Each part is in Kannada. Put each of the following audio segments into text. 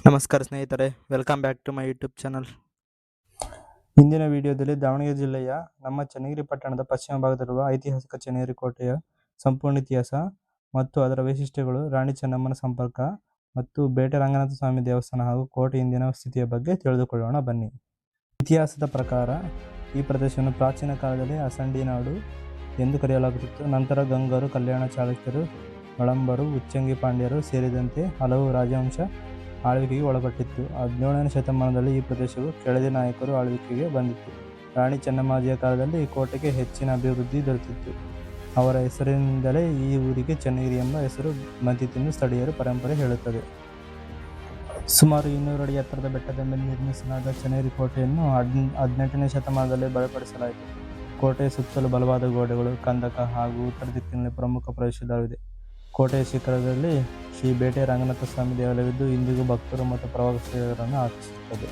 ನಮಸ್ಕಾರ ಸ್ನೇಹಿತರೆ, welcome back to my YouTube channel. ಇಂದಿನ ವಿಡಿಯೋದಲ್ಲಿ ದಾವಣಗೆರೆ ಜಿಲ್ಲೆಯ ನಮ್ಮ ಚನ್ನಗಿರಿ ಪಟ್ಟಣದ ಪಶ್ಚಿಮ ಭಾಗದಲ್ಲಿರುವ ಐತಿಹಾಸಿಕ ಚನ್ನಗಿರಿ ಕೋಟೆಯ ಸಂಪೂರ್ಣ ಇತಿಹಾಸ ಮತ್ತು ಅದರ ವೈಶಿಷ್ಟ್ಯಗಳು, ರಾಣಿ ಚೆನ್ನಮ್ಮನ ಸಂಪರ್ಕ ಮತ್ತು ಬೇಟೆ ರಂಗನಾಥ ಸ್ವಾಮಿ ದೇವಸ್ಥಾನ ಹಾಗೂ ಕೋಟೆ ಇಂದಿನ ಸ್ಥಿತಿಯ ಬಗ್ಗೆ ತಿಳಿದುಕೊಳ್ಳೋಣ ಬನ್ನಿ. ಇತಿಹಾಸದ ಪ್ರಕಾರ ಈ ಪ್ರದೇಶವನ್ನು ಪ್ರಾಚೀನ ಕಾಲದಲ್ಲಿ ಅಸಂಡಿ ನಾಡು ಎಂದು ಕರೆಯಲಾಗುತ್ತಿತ್ತು. ನಂತರ ಗಂಗರು, ಕಲ್ಯಾಣ ಚಾಲುಕ್ಯರು, ಹೊಳಂಬರು, ಉಚ್ಚಂಗಿ ಪಾಂಡ್ಯರು ಸೇರಿದಂತೆ ಹಲವು ರಾಜವಂಶ ಆಳ್ವಿಕೆಗೆ ಒಳಪಟ್ಟಿತ್ತು. 17ನೇ ಶತಮಾನದಲ್ಲಿ ಈ ಪ್ರದೇಶವು ಕೆಳದಿ ನಾಯಕರು ಆಳ್ವಿಕೆಗೆ ಬಂದಿತ್ತು. ರಾಣಿ ಚೆನ್ನಮ್ಮಾಜಿಯ ಕಾಲದಲ್ಲಿ ಈ ಕೋಟೆಗೆ ಹೆಚ್ಚಿನ ಅಭಿವೃದ್ಧಿ ದೊರೆತಿತ್ತು. ಅವರ ಹೆಸರಿನಿಂದಲೇ ಈ ಊರಿಗೆ ಚನ್ನಗಿರಿ ಎಂಬ ಹೆಸರು ಬಂದಿತೆಂದು ಸ್ಥಳೀಯರ ಪರಂಪರೆ ಹೇಳುತ್ತದೆ. ಸುಮಾರು 200 ಅಡಿ ಎತ್ತರದ ಬೆಟ್ಟದ ಮೇಲೆ ನಿರ್ಮಿಸಲಾದ ಚನ್ನಗಿರಿ ಕೋಟೆಯನ್ನು 18ನೇ ಶತಮಾನದಲ್ಲಿ ಬಲಪಡಿಸಲಾಯಿತು. ಕೋಟೆಯ ಸುತ್ತಲೂ ಬಲವಾದ ಗೋಡೆಗಳು, ಕಂದಕ ಹಾಗೂ ಉತ್ತರ ದಿಕ್ಕಿನಲ್ಲಿ ಪ್ರಮುಖ ಪ್ರವೇಶದ್ವಾರವಿದೆ. ಕೋಟೆಯ ಶಿಖರದಲ್ಲಿ ಶ್ರೀ ಬೇಟೆ ರಂಗನಾಥ ಸ್ವಾಮಿ ದೇವಾಲಯವಿದ್ದು ಇಂದಿಗೂ ಭಕ್ತರು ಮತ್ತು ಪ್ರವಾಸಿಗರನ್ನು ಆಕರ್ಷಿಸುತ್ತದೆ.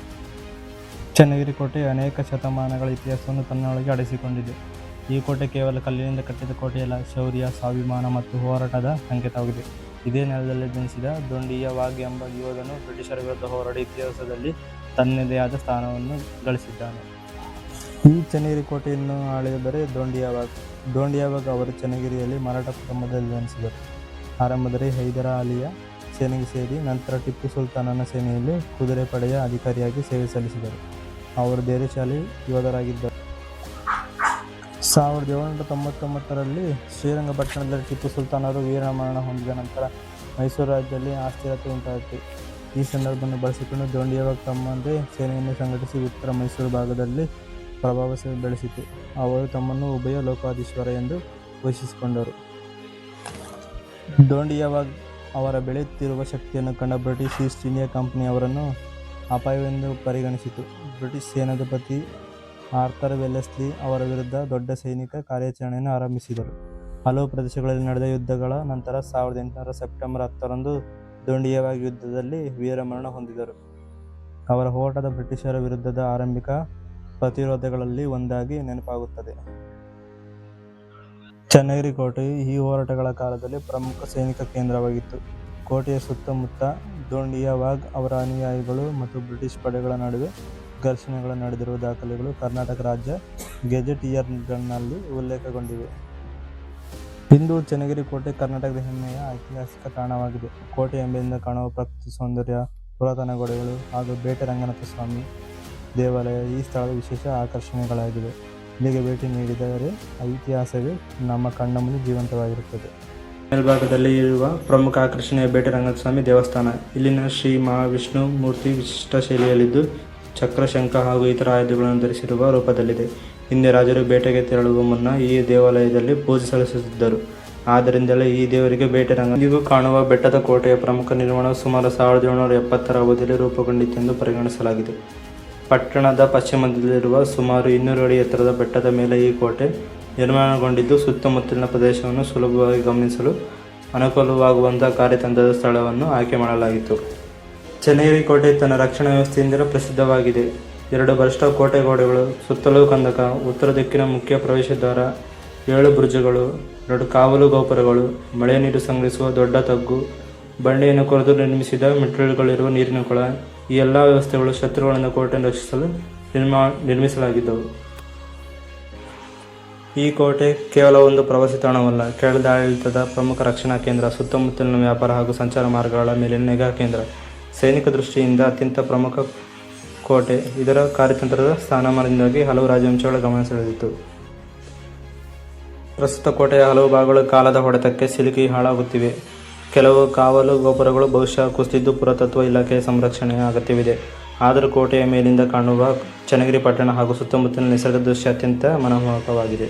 ಚನ್ನಗಿರಿ ಕೋಟೆ ಅನೇಕ ಶತಮಾನಗಳ ಇತಿಹಾಸವನ್ನು ತನ್ನೊಳಗೆ ಅಡಗಿಸಿಕೊಂಡಿದೆ. ಈ ಕೋಟೆ ಕೇವಲ ಕಲ್ಲಿನಿಂದ ಕಟ್ಟಿದ ಕೋಟೆಯಲ್ಲ, ಶೌರ್ಯ, ಸ್ವಾಭಿಮಾನ ಮತ್ತು ಹೋರಾಟದ ಸಂಕೇತವಾಗಿದೆ. ಇದೇ ನೆಲದಲ್ಲಿ ಜನಿಸಿದ ದೊಂಡಿಯ ವಾಘ್ ಎಂಬ ಯೋಧನು ಬ್ರಿಟಿಷರ ವಿರುದ್ಧ ಹೋರಾಡಿ ಇತಿಹಾಸದಲ್ಲಿ ತನ್ನದೇ ಆದ ಸ್ಥಾನವನ್ನು ಗಳಿಸಿದ್ದಾನೆ. ಈ ಚನ್ನಗಿರಿ ಕೋಟೆಯನ್ನು ಆಳಿದರೆ ದೊಂಡಿಯ ವಾಘ್ ಅವರು ಚನ್ನಗಿರಿಯಲ್ಲಿ ಮರಾಠ ಕುಟುಂಬದಲ್ಲಿ ಜನಿಸಿದರು. ಆರಂಭದಲ್ಲಿ ಹೈದರ ಅಲಿಯ ಸೇನೆಗೆ ಸೇರಿ ನಂತರ ಟಿಪ್ಪು ಸುಲ್ತಾನನ ಸೇನೆಯಲ್ಲಿ ಕುದುರೆ ಪಡೆಯ ಅಧಿಕಾರಿಯಾಗಿ ಸೇವೆ ಸಲ್ಲಿಸಿದರು. ಅವರು ಧೈರ್ಯಶಾಲಿ ಯೋಧರಾಗಿದ್ದರು. 1799ರಲ್ಲಿ ಶ್ರೀರಂಗಪಟ್ಟಣದಲ್ಲಿ ಟಿಪ್ಪು ಸುಲ್ತಾನರು ವೀರಮರಣ ಹೊಂದಿದ ನಂತರ ಮೈಸೂರು ರಾಜ್ಯದಲ್ಲಿ ಅಸ್ಥಿರತೆ ಉಂಟಾಯಿತು. ಈ ಸಂದರ್ಭವನ್ನು ಬಳಸಿಕೊಂಡು ದೊಂಡಿಯ ವಾಘ್ ತಮ್ಮದೇ ಸೇನೆಯನ್ನು ಸಂಘಟಿಸಿ ಉತ್ತರ ಮೈಸೂರು ಭಾಗದಲ್ಲಿ ಪ್ರಭಾವ ಬೆಳೆಸಿತು. ಅವರು ತಮ್ಮನ್ನು ಉಭಯ ಲೋಕಾಧೀಶ್ವರ ಎಂದು ಘೋಷಿಸಿಕೊಂಡರು. ದೊಂಡಿಯ ವಾಘ್ ಅವರ ಬೆಳೆಯುತ್ತಿರುವ ಶಕ್ತಿಯನ್ನು ಕಂಡ ಬ್ರಿಟಿಷ್ ಈಸ್ಟ್ ಇಂಡಿಯಾ ಕಂಪನಿ ಅವರನ್ನು ಅಪಾಯವೆಂದು ಪರಿಗಣಿಸಿತು. ಬ್ರಿಟಿಷ್ ಸೇನಾಧಿಪತಿ ಆರ್ಥರ್ ವೆಲ್ಲೆಸ್ಲಿ ಅವರ ವಿರುದ್ಧ ದೊಡ್ಡ ಸೈನಿಕ ಕಾರ್ಯಾಚರಣೆಯನ್ನು ಆರಂಭಿಸಿದರು. ಹಲವು ಪ್ರದೇಶಗಳಲ್ಲಿ ನಡೆದ ಯುದ್ಧಗಳ ನಂತರ 1800ರ ಸೆಪ್ಟೆಂಬರ್ 10ರಂದು ದೊಂಡಿಯ ವಾಘ್ ಯುದ್ಧದಲ್ಲಿ ವೀರಮರಣ ಹೊಂದಿದರು. ಅವರ ಹೋರಾಟದ ಬ್ರಿಟಿಷರ ವಿರುದ್ಧದ ಆರಂಭಿಕ ಪ್ರತಿರೋಧಗಳಲ್ಲಿ ಒಂದಾಗಿ ನೆನಪಾಗುತ್ತದೆ. ಚನ್ನಗಿರಿ ಕೋಟೆಯು ಈ ಹೋರಾಟಗಳ ಕಾಲದಲ್ಲಿ ಪ್ರಮುಖ ಸೈನಿಕ ಕೇಂದ್ರವಾಗಿತ್ತು. ಕೋಟೆಯ ಸುತ್ತಮುತ್ತ ದೊಂಡಿಯ ವಾಘ್ ಅವರ ಅನುಯಾಯಿಗಳು ಮತ್ತು ಬ್ರಿಟಿಷ್ ಪಡೆಗಳ ನಡುವೆ ಘರ್ಷಣೆಗಳು ನಡೆದಿರುವ ದಾಖಲೆಗಳು ಕರ್ನಾಟಕ ರಾಜ್ಯ ಗೆಜೆಟಿಯರ್ನಲ್ಲಿ ಉಲ್ಲೇಖಗೊಂಡಿವೆ. ಇಂದು ಚನ್ನಗಿರಿ ಕೋಟೆ ಕರ್ನಾಟಕದ ಹೆಮ್ಮೆಯ ಐತಿಹಾಸಿಕ ತಾಣವಾಗಿದೆ. ಕೋಟೆಯ ಮೇಲಿಂದ ಕಾಣುವ ಪ್ರಕೃತಿ ಸೌಂದರ್ಯ, ಪುರಾತನ ಗೋಡೆಗಳು ಹಾಗೂ ಬೇಟೆ ರಂಗನಾಥ ಸ್ವಾಮಿ ದೇವಾಲಯ ಈ ಸ್ಥಳದ ವಿಶೇಷ ಆಕರ್ಷಣೆಗಳಾಗಿವೆ. ಇಲ್ಲಿಗೆ ಭೇಟಿ ನೀಡಿದರೆ ಇತಿಹಾಸವೇ ನಮ್ಮ ಕಣ್ಣ ಮುಂದೆ ಜೀವಂತವಾಗಿರುತ್ತದೆ. ಮೇಲ್ಭಾಗದಲ್ಲಿ ಇರುವ ಪ್ರಮುಖ ಆಕರ್ಷಣೆಯ ಬೇಟೆ ರಂಗನಾಥ ಸ್ವಾಮಿ ದೇವಸ್ಥಾನ. ಇಲ್ಲಿನ ಶ್ರೀ ಮಹಾವಿಷ್ಣು ಮೂರ್ತಿ ವಿಶಿಷ್ಟ ಶೈಲಿಯಲ್ಲಿದ್ದು ಚಕ್ರ, ಶಂಖ ಹಾಗೂ ಇತರ ಆಯುಧಗಳನ್ನು ಧರಿಸಿರುವ ರೂಪದಲ್ಲಿದೆ. ಹಿಂದೆ ರಾಜರು ಬೇಟೆಗೆ ತೆರಳುವ ಮುನ್ನ ಈ ದೇವಾಲಯದಲ್ಲಿ ಪೂಜೆ ಸಲ್ಲಿಸುತ್ತಿದ್ದರು. ಆದ್ದರಿಂದಲೇ ಈ ದೇವರಿಗೆ ಬೇಟೆ ರಂಗ. ಇಂದಿಗೂ ಕಾಣುವ ಬೆಟ್ಟದ ಕೋಟೆಯ ಪ್ರಮುಖ ನಿರ್ಮಾಣವು ಸುಮಾರು 1770ರ ಅವಧಿಯಲ್ಲಿ ರೂಪುಗೊಂಡಿತೆಂದು ಪರಿಗಣಿಸಲಾಗಿದೆ. ಪಟ್ಟಣದ ಪಶ್ಚಿಮದಲ್ಲಿರುವ ಸುಮಾರು 200 ಅಡಿ ಎತ್ತರದ ಬೆಟ್ಟದ ಮೇಲೆ ಈ ಕೋಟೆ ನಿರ್ಮಾಣಗೊಂಡಿದ್ದು ಸುತ್ತಮುತ್ತಲಿನ ಪ್ರದೇಶವನ್ನು ಸುಲಭವಾಗಿ ಗಮನಿಸಲು ಅನುಕೂಲವಾಗುವಂತಹ ಕಾರ್ಯತಂತ್ರದ ಸ್ಥಳವನ್ನು ಆಯ್ಕೆ ಮಾಡಲಾಗಿತ್ತು. ಚನ್ನಗಿರಿ ಕೋಟೆ ತನ್ನ ರಕ್ಷಣಾ ವ್ಯವಸ್ಥೆಯಿಂದ ಪ್ರಸಿದ್ಧವಾಗಿದೆ. 2 ಬಲಿಷ್ಠ ಕೋಟೆ ಗೋಡೆಗಳು, ಸುತ್ತಲೂ ಕಂದಕ, ಉತ್ತರ ದಿಕ್ಕಿನ ಮುಖ್ಯ ಪ್ರವೇಶದ್ವಾರ, 7 ಬುರುಜುಗಳು, 2 ಕಾವಲು ಗೋಪುರಗಳು, ಮಳೆ ನೀರು ಸಂಗ್ರಹಿಸುವ ದೊಡ್ಡ ತಗ್ಗು, ಬಂಡೆಯನ್ನು ಕೊರೆದು ನಿರ್ಮಿಸಿದ ಮೆಟ್ಟಿಲುಗಳಿರುವ ನೀರಿನ ಕೊಳ, ಈ ಎಲ್ಲ ವ್ಯವಸ್ಥೆಗಳು ಶತ್ರುಗಳಿಂದ ಕೋಟೆಯನ್ನು ರಕ್ಷಿಸಲು ನಿರ್ಮಿಸಲಾಗಿದ್ದವು. ಈ ಕೋಟೆ ಕೇವಲ ಒಂದು ಪ್ರವಾಸಿ ತಾಣವಲ್ಲ, ಕೆಳದಾಡಳಿತದ ಪ್ರಮುಖ ರಕ್ಷಣಾ ಕೇಂದ್ರ, ಸುತ್ತಮುತ್ತಲಿನ ವ್ಯಾಪಾರ ಹಾಗೂ ಸಂಚಾರ ಮಾರ್ಗಗಳ ಮೇಲಿನ ನಿಗಾ ಕೇಂದ್ರ, ಸೈನಿಕ ದೃಷ್ಟಿಯಿಂದ ಅತ್ಯಂತ ಪ್ರಮುಖ ಕೋಟೆ. ಇದರ ಕಾರ್ಯತಂತ್ರದ ಸ್ಥಾನಮಾನದಿಂದಾಗಿ ಹಲವು ರಾಜವಂಶಗಳ ಗಮನ ಸೆಳೆದಿತ್ತು. ಪ್ರಸ್ತುತ ಕೋಟೆಯ ಹಲವು ಭಾಗಗಳು ಕಾಲದ ಹೊಡೆತಕ್ಕೆ ಸಿಲುಕಿ ಹಾಳಾಗುತ್ತಿವೆ. ಕೆಲವು ಕಾವಲು ಗೋಪುರಗಳು ಬಹುಶಃ ಕುಸಿದಿದ್ದು ಪುರಾತತ್ವ ಇಲಾಖೆಯ ಸಂರಕ್ಷಣೆಯ ಅಗತ್ಯವಿದೆ. ಆದರೂ ಕೋಟೆಯ ಮೇಲಿಂದ ಕಾಣುವ ಚನ್ನಗಿರಿ ಪಟ್ಟಣ ಹಾಗೂ ಸುತ್ತಮುತ್ತಲಿನ ನಿಸರ್ಗ ದೃಶ್ಯ ಅತ್ಯಂತ ಮನಮೋಹಕವಾಗಿದೆ.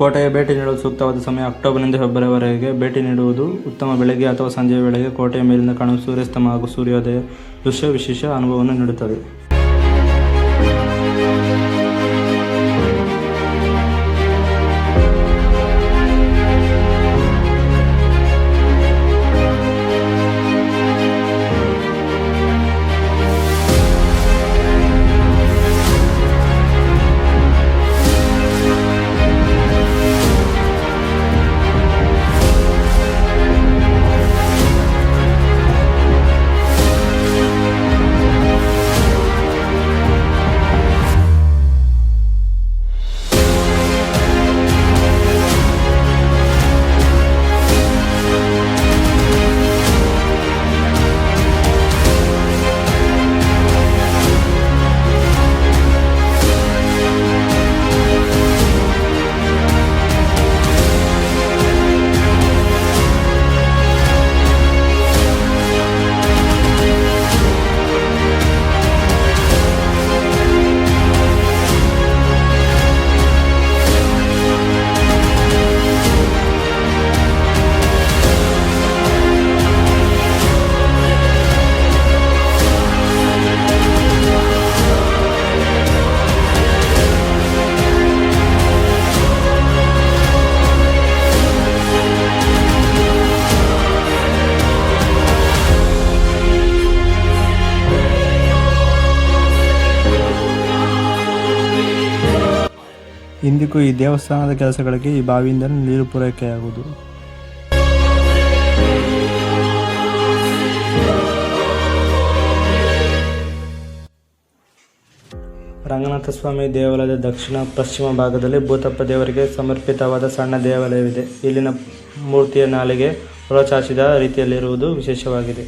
ಕೋಟೆಯ ಭೇಟಿ ನೀಡಲು ಸೂಕ್ತವಾದ ಸಮಯ ಅಕ್ಟೋಬರ್ನಿಂದ ಫೆಬ್ರವರಿವರೆಗೆ ಭೇಟಿ ನೀಡುವುದು ಉತ್ತಮ. ಬೆಳಗ್ಗೆ ಅಥವಾ ಸಂಜೆಯ ವೇಳೆಗೆ ಕೋಟೆಯ ಮೇಲಿಂದ ಕಾಣುವ ಸೂರ್ಯಾಸ್ತಮ ಹಾಗೂ ಸೂರ್ಯೋದಯ ದೃಶ್ಯ ವಿಶೇಷ ಅನುಭವವನ್ನು ನೀಡುತ್ತದೆ. ಇಂದಿಗೂ ಈ ದೇವಸ್ಥಾನದ ಕೆಲಸಗಳಿಗೆ ಈ ಬಾವಿಯಿಂದ ನೀರು ಪೂರೈಕೆಯಾಗುವುದು. ರಂಗನಾಥ ಸ್ವಾಮಿ ದೇವಾಲಯದ ದಕ್ಷಿಣ ಪಶ್ಚಿಮ ಭಾಗದಲ್ಲಿ ಭೂತಪ್ಪ ದೇವರಿಗೆ ಸಮರ್ಪಿತವಾದ ಸಣ್ಣ ದೇವಾಲಯವಿದೆ. ಇಲ್ಲಿನ ಮೂರ್ತಿಯ ನಾಲಿಗೆ ಹೊರಚಾಚಿದ ರೀತಿಯಲ್ಲಿರುವುದು ವಿಶೇಷವಾಗಿದೆ.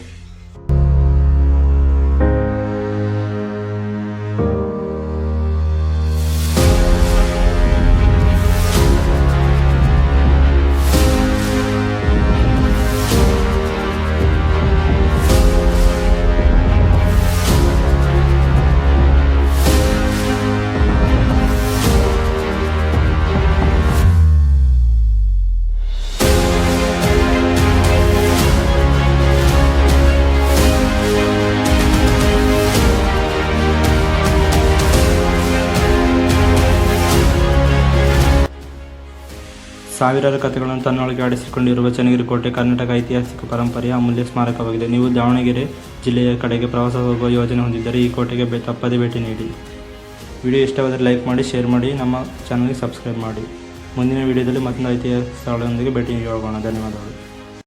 ಸಾವಿರಾರು ಕಥೆಗಳನ್ನು ತನ್ನೊಳಗೆ ಆಡಿಸಿಕೊಂಡಿರುವ ಚನ್ನಗಿರಿ ಕೋಟೆ ಕರ್ನಾಟಕ ಐತಿಹಾಸಿಕ ಪರಂಪರೆಯ ಅಮೂಲ್ಯ ಸ್ಮಾರಕವಾಗಿದೆ. ನೀವು ದಾವಣಗೆರೆ ಜಿಲ್ಲೆಯ ಕಡೆಗೆ ಪ್ರವಾಸ ಹೋಗುವ ಯೋಜನೆ ಹೊಂದಿದ್ದರೆ ಈ ಕೋಟೆಗೆ ತಪ್ಪದೇ ಭೇಟಿ ನೀಡಿ. ವಿಡಿಯೋ ಇಷ್ಟವಾದರೆ ಲೈಕ್ ಮಾಡಿ, ಶೇರ್ ಮಾಡಿ, ನಮ್ಮ ಚಾನಲ್ಗೆ ಸಬ್ಸ್ಕ್ರೈಬ್ ಮಾಡಿ. ಮುಂದಿನ ವಿಡಿಯೋದಲ್ಲಿ ಮತ್ತೊಂದು ಐತಿಹಾಸಿಕ ಸ್ಥಳದೊಂದಿಗೆ ಭೇಟಿ ನೀಡೋಣ. ಧನ್ಯವಾದಗಳು.